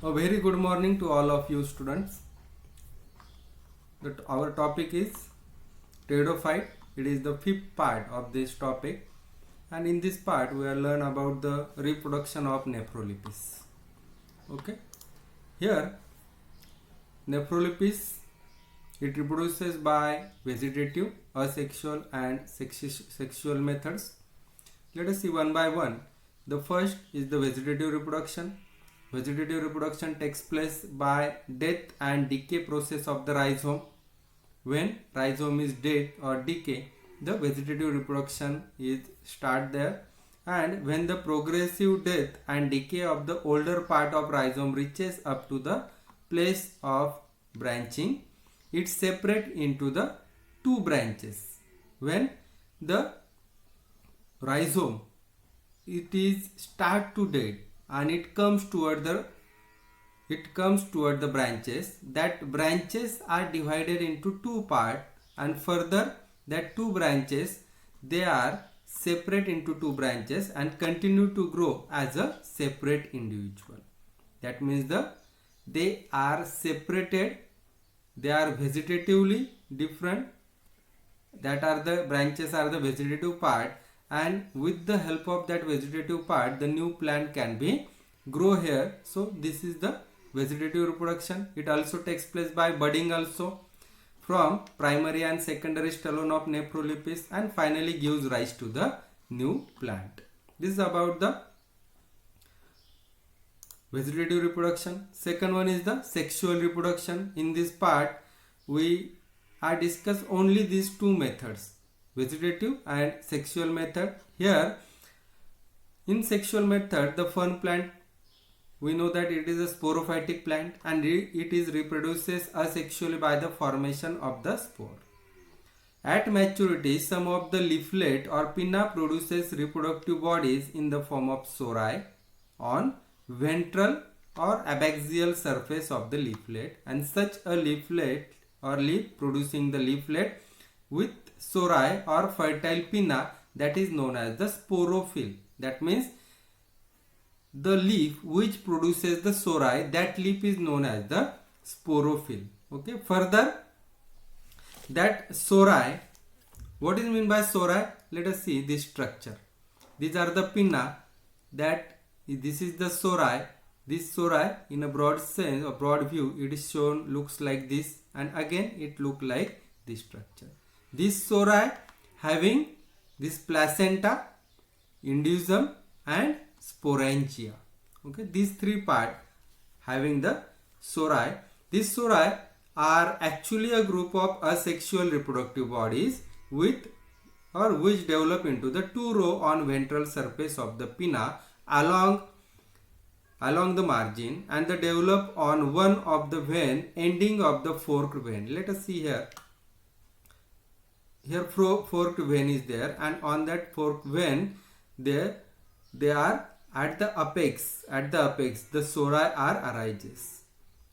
A very good morning to all of you students. Our topic is Pteridophyte. It is the fifth part of this topic, and in this part we will learn about the reproduction of Nephrolepis. Okay, here Nephrolepis, it reproduces by vegetative, asexual and sexual methods. Let us see one by one. The first is the vegetative reproduction. Vegetative reproduction takes place by death and decay process of the rhizome. When rhizome is dead or decay, the vegetative reproduction is start there, and when the progressive death and decay of the older part of rhizome reaches up to the place of branching, it separates into the two branches. When the rhizome it is start to dead and it comes toward the branches, that branches are divided into two parts, and further that two branches they are separate into two branches and continue to grow as a separate individual. That means they are separated, they are vegetatively different, that are the branches are the vegetative part, and with the help of that vegetative part the new plant can be grow here. So this is the vegetative reproduction. It also takes place by budding also from primary and secondary stolon of Nephrolepis, and finally gives rise to the new plant. This is about the vegetative reproduction. Second one is the sexual reproduction. In this part we are discuss only these two methods, vegetative and sexual method. Here in sexual method, the fern plant, we know that it is a sporophytic plant and it is reproduces asexually by the formation of the spore. At maturity, some of the leaflet or pinna produces reproductive bodies in the form of sori on ventral or abaxial surface of the leaflet, and such a leaflet or leaf producing the leaflet with sori or fertile pinna, that is known as the sporophyll. That means the leaf which produces the sori, that leaf is known as the sporophyll. Okay. Further, that sori, what is meant by sori? Let us see this structure. These are the pinna. That this is the sori. This sori in a broad sense or broad view, it is shown looks like this, and again it look like this structure. This sori having this placenta, indusium and sporangia. Okay, these three parts having the sori. These sori are actually a group of asexual reproductive bodies with or which develop into the two row on ventral surface of the pinna along the margin, and they develop on one of the vein ending of the forked vein. Let us see here. Here forked vein is there, and on that forked vein they are at the apex the sori are arises.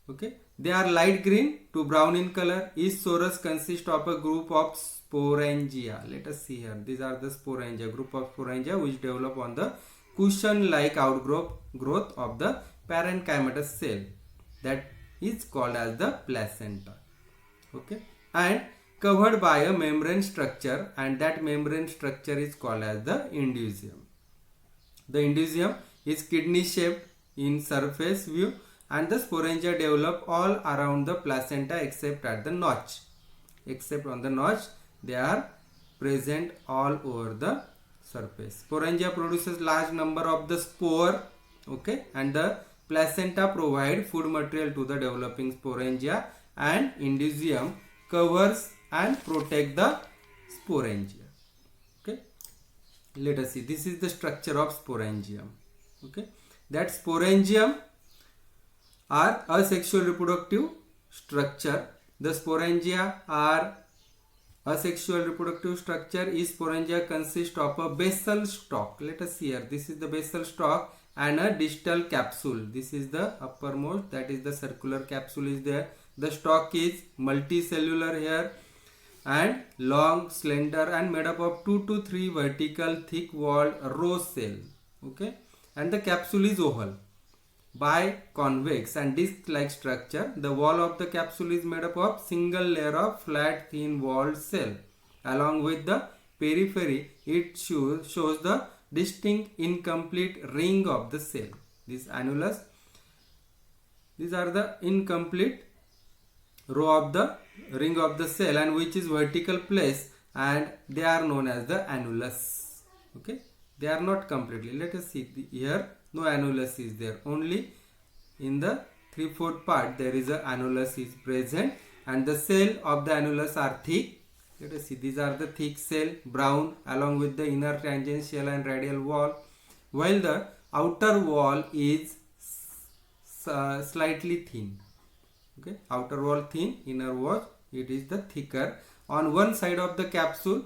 Okay, they are light green to brown in color. Each sorus consists of a group of sporangia. Let us see here. These are the sporangia, group of sporangia which develop on the cushion like outgrowth of the parenchymatous cell, that is called as the placenta. Okay, and covered by a membrane structure, and that membrane structure is called as the indusium. The indusium is kidney shaped in surface view, and the sporangia develop all around the placenta except at the notch. Except on the notch, they are present all over the surface. Sporangia produces large number of the spore. Okay, and the placenta provide food material to the developing sporangia, and indusium covers and protect the sporangia. Okay, let us see. This is the structure of sporangium. Okay, that sporangium are asexual reproductive structure. The sporangia are asexual reproductive structure. Is sporangia consists of a basal stalk. Let us see here. This is the basal stalk and a distal capsule. This is the uppermost, that is the circular capsule is there. The stalk is multicellular here and long, slender, and made up of 2 to 3 vertical thick walled row cell. Okay, and the capsule is oval. biconvex and disc-like structure. The wall of the capsule is made up of single layer of flat thin walled cell. Along with the periphery, it shows the distinct incomplete ring of the cell. This annulus, these are the incomplete row of the ring of the cell and which is vertical place, and they are known as the annulus. Okay, they are not completely. Let us see here. No annulus is there. Only in the 3/4 part there is a annulus is present, and the cell of the annulus are thick. Let us see. These are the thick cell, brown, along with the inner tangential and radial wall, while the outer wall is slightly thin. Okay, outer wall thin, inner wall it is the thicker. On one side of the capsule,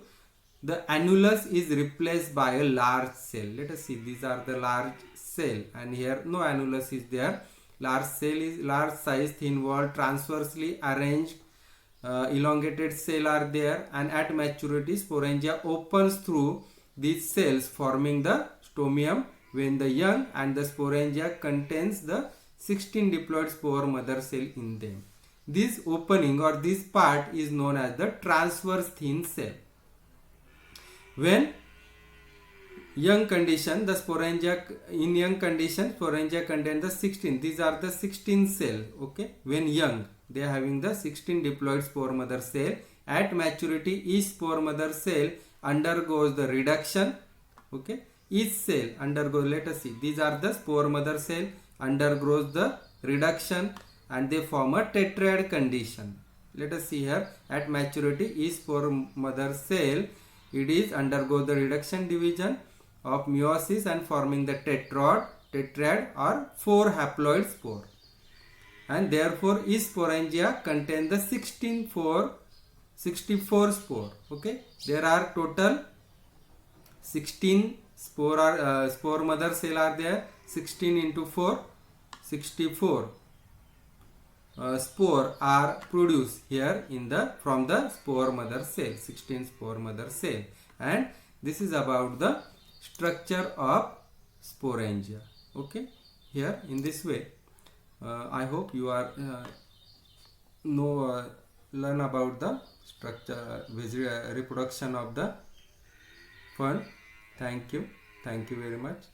the annulus is replaced by a large cell. Let us see. These are the large cell, and here no annulus is there. Large cell is large size, thin wall, transversely arranged, elongated cell are there, and at maturity sporangia opens through these cells, forming the stomium when the young, and the sporangia contains the 16 diploid spore mother cell in them. This opening or this part is known as the transverse thin cell. When young condition, the sporangia, in young condition sporangia contain the 16, these are the 16 cell. Okay, when young they are having the 16 diploid spore mother cell. At maturity each spore mother cell undergoes the reduction. Okay, each cell undergoes, let us see, these are the spore mother cell, undergoes the reduction and they form a tetrad condition. Let us see here. At maturity each spore mother cell, it is undergoes the reduction division of meiosis and forming the tetrad or 4 haploid spore, and therefore each sporangia contains the 64 spore. Okay, there are total 16 spore mother cell are there. 16 into 4, 64 spore are produced here in the from the spore mother cell. 16 spore mother cell, and this is about the structure of sporangia. Okay, here in this way I hope you are learn about the structure reproduction of the fern. Thank you very much.